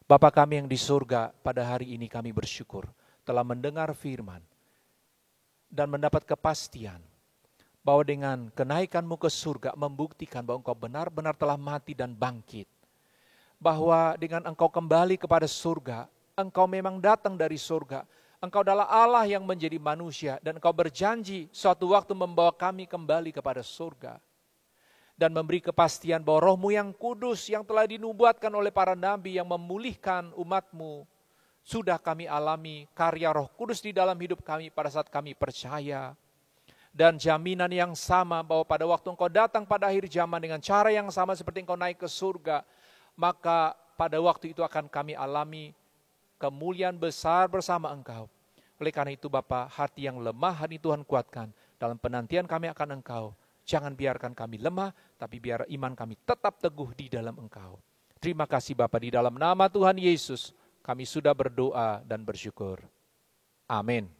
Bapa kami yang di surga, pada hari ini kami bersyukur telah mendengar firman dan mendapat kepastian bahwa dengan kenaikan-Mu ke surga membuktikan bahwa Engkau benar-benar telah mati dan bangkit. Bahwa dengan Engkau kembali kepada surga, Engkau memang datang dari surga. Engkau adalah Allah yang menjadi manusia dan Engkau berjanji suatu waktu membawa kami kembali kepada surga. Dan memberi kepastian bahwa Roh-Mu yang kudus yang telah dinubuatkan oleh para nabi yang memulihkan umat-Mu, sudah kami alami karya Roh Kudus di dalam hidup kami pada saat kami percaya. Dan jaminan yang sama bahwa pada waktu Engkau datang pada akhir zaman dengan cara yang sama seperti Engkau naik ke surga, maka pada waktu itu akan kami alami kemuliaan besar bersama Engkau. Oleh karena itu Bapa, hati yang lemah hari Tuhan kuatkan. Dalam penantian kami akan Engkau, jangan biarkan kami lemah, tapi biar iman kami tetap teguh di dalam Engkau. Terima kasih Bapa, di dalam nama Tuhan Yesus kami sudah berdoa dan bersyukur. Amin.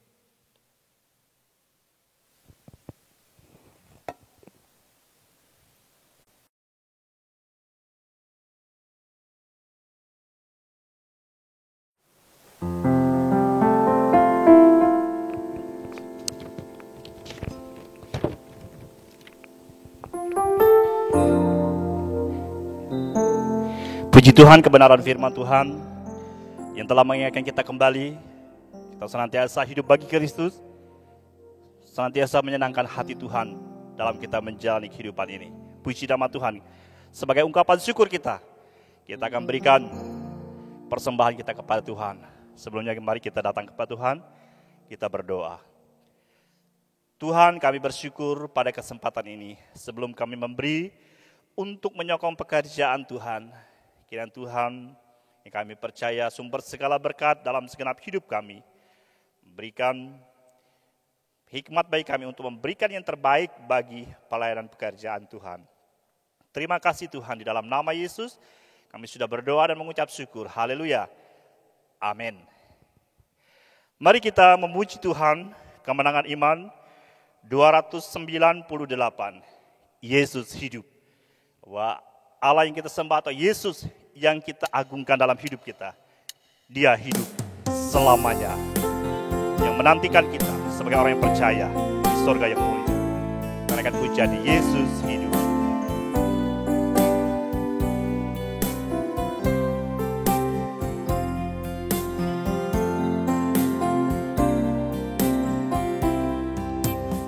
Puji Tuhan, kebenaran firman Tuhan yang telah mengingatkan kita kembali, kita senantiasa hidup bagi Kristus, senantiasa menyenangkan hati Tuhan dalam kita menjalani kehidupan ini. Puji nama Tuhan. Sebagai ungkapan syukur kita akan berikan persembahan kita kepada Tuhan. Sebelumnya mari kita datang kepada Tuhan, kita berdoa. Tuhan, kami bersyukur pada kesempatan ini, sebelum kami memberi untuk menyokong pekerjaan Tuhan. Kiranya Tuhan yang kami percaya sumber segala berkat dalam segenap hidup kami, berikan hikmat bagi kami untuk memberikan yang terbaik bagi pelayanan pekerjaan Tuhan. Terima kasih Tuhan, di dalam nama Yesus kami sudah berdoa dan mengucap syukur. Haleluya. Amin. Mari kita memuji Tuhan, kemenangan iman 298. Yesus hidup. Wah, Allah yang kita sembah atau Yesus yang kita agungkan dalam hidup kita, Dia hidup selamanya, yang menantikan kita sebagai orang yang percaya di surga yang mulia. Karena akan pujian Yesus hidup.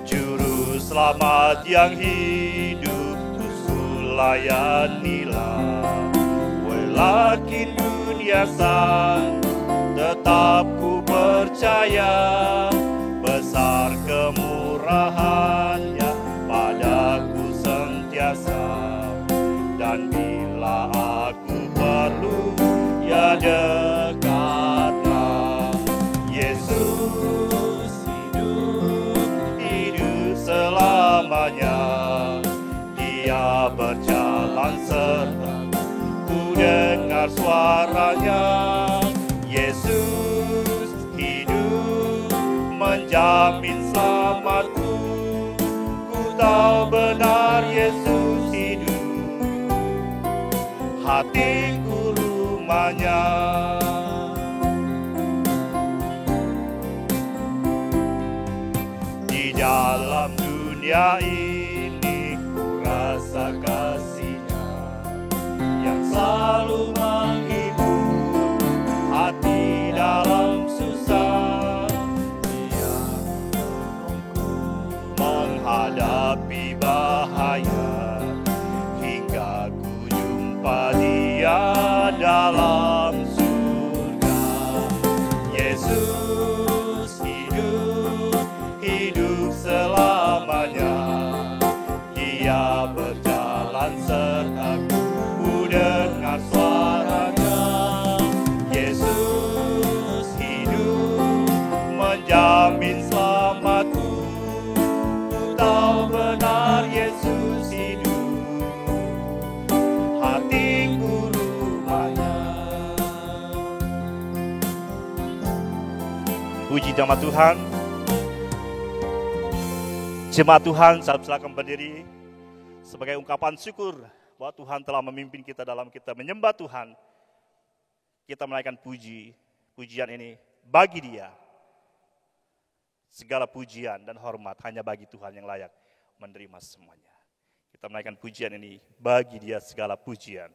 Juru selamat yang hidup, ku layanilah. Walakin dunia sang, tetap ku percaya besar kemurahannya padaku sentiasa. Dan bila aku perlu, ya dekatlah. Yesus hidup selamanya. Dia berjalan serta dengar suaranya. Yesus hidup menjamin selamatku. Ku tahu benar Yesus hidup. hatiku rumahnya. Di dalam dunia ini ku rasa kasih-Nya yang selalu menghibur hati dalam susah. Dia menolongku menghadapi bahaya hingga ku jumpa Dia dalam surga. Yesus hidup selamanya. Dia berjalan sertaku, ku dengar suaranya. Yesus hidup menjamin selamatku. Ku tahu benar Yesus hidup, hatiku rumahnya. Puji nama Tuhan. Jemaat Tuhan, saya silakan berdiri sebagai ungkapan syukur bahwa Tuhan telah memimpin kita dalam kita menyembah Tuhan. Kita menaikkan pujian ini bagi Dia. Segala pujian dan hormat hanya bagi Tuhan yang layak menerima semuanya. Kita menaikkan pujian ini bagi Dia segala pujian.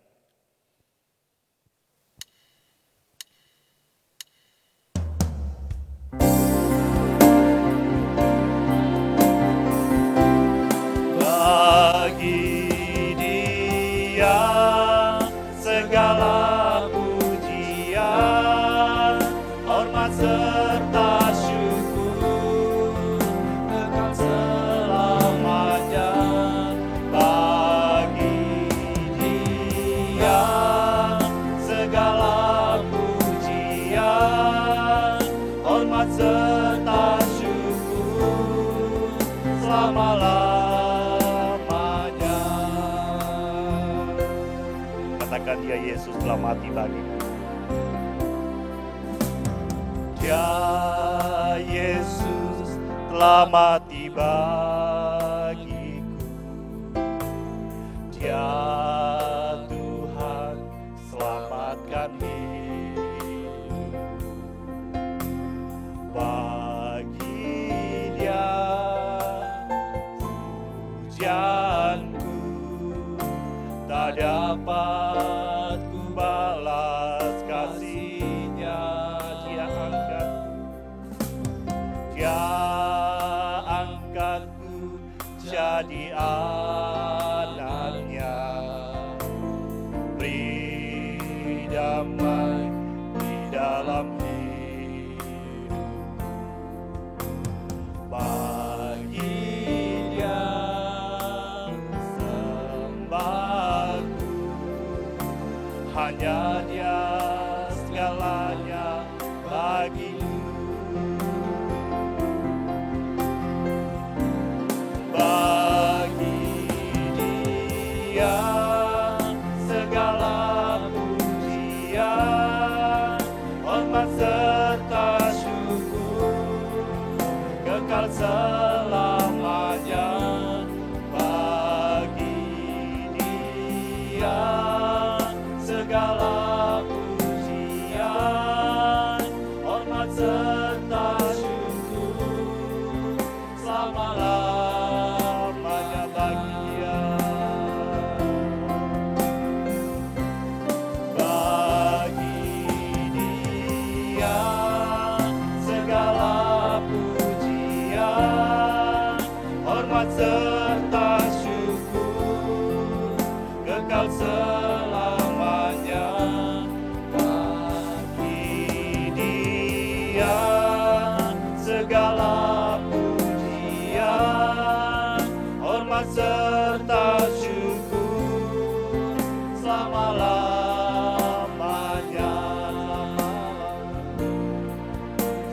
Bagi Dia segala pujian, hormat serta syukur kekal selamanya. Bagi Dia segala pujian, hormat serta syukur selama-lamanya. Katakan Dia Yesus telah mati bagiku. Dia Yesus telah mati bagiku. Dia Tuhan selamatkan hidup. Bagi Dia pujianku tak dapat ku balas kasih-Nya. Dia angkatku jadi anaknya. Beri damai di dalam hidupku. Bagi Dia sembahku, hanya Dia segalanya bagiku. Bagi Dia segala pujian, hormat serta syukur kekal selamanya. Bagi Dia segala pujian, hormat serta syukur selama-lamanya. Bagi Dia, bagi Dia segala pujian, hormat serta syukur kekal selamanya. Bagi Dia segala pujian, hormat serta syukur selama-lamanya.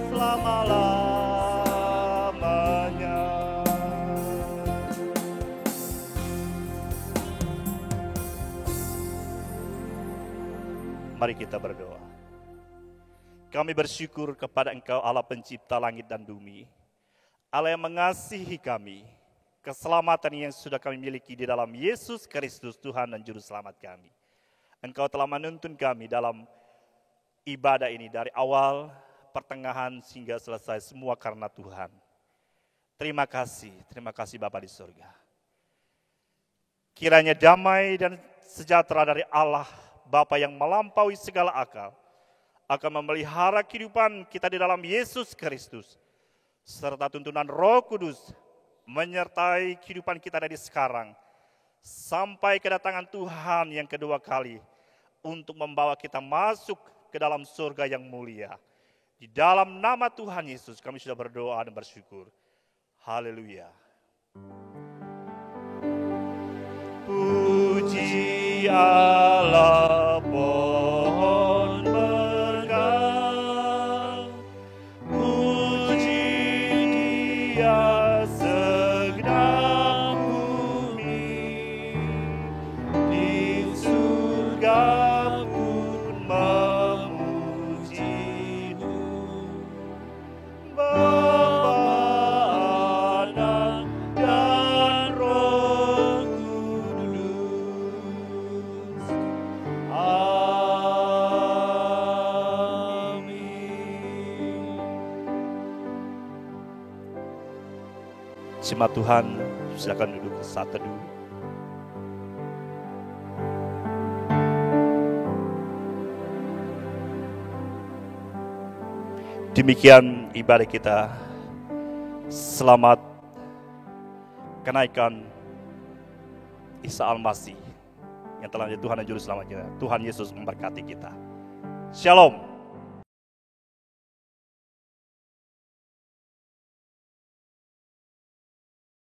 Selama-lamanya. Mari kita berdoa. Kami bersyukur kepada Engkau Allah pencipta langit dan bumi, Allah yang mengasihi kami, keselamatan yang sudah kami miliki di dalam Yesus Kristus Tuhan dan Juru Selamat kami. Engkau telah menuntun kami dalam ibadah ini dari awal, pertengahan, hingga selesai, semua karena Tuhan. Terima kasih Bapa di surga. Kiranya damai dan sejahtera dari Allah, Bapa yang melampaui segala akal, akan memelihara kehidupan kita di dalam Yesus Kristus, serta tuntunan Roh Kudus menyertai kehidupan kita dari sekarang sampai kedatangan Tuhan yang kedua kali untuk membawa kita masuk ke dalam surga yang mulia. Di dalam nama Tuhan Yesus kami sudah berdoa dan bersyukur. Haleluya. Puji Allah, pohon berkah, puji Dia segenap bumi, di surga pun memuji-Mu. Bapa, Anak, dan Roh Kudus. Amin. Jemaat Tuhan, silakan duduk saat teduh. Demikian ibadah kita. Selamat kenaikan Isa Al-Masih yang telah menjadi Tuhan dan Juru Selamat kita. Tuhan Yesus memberkati kita. Shalom.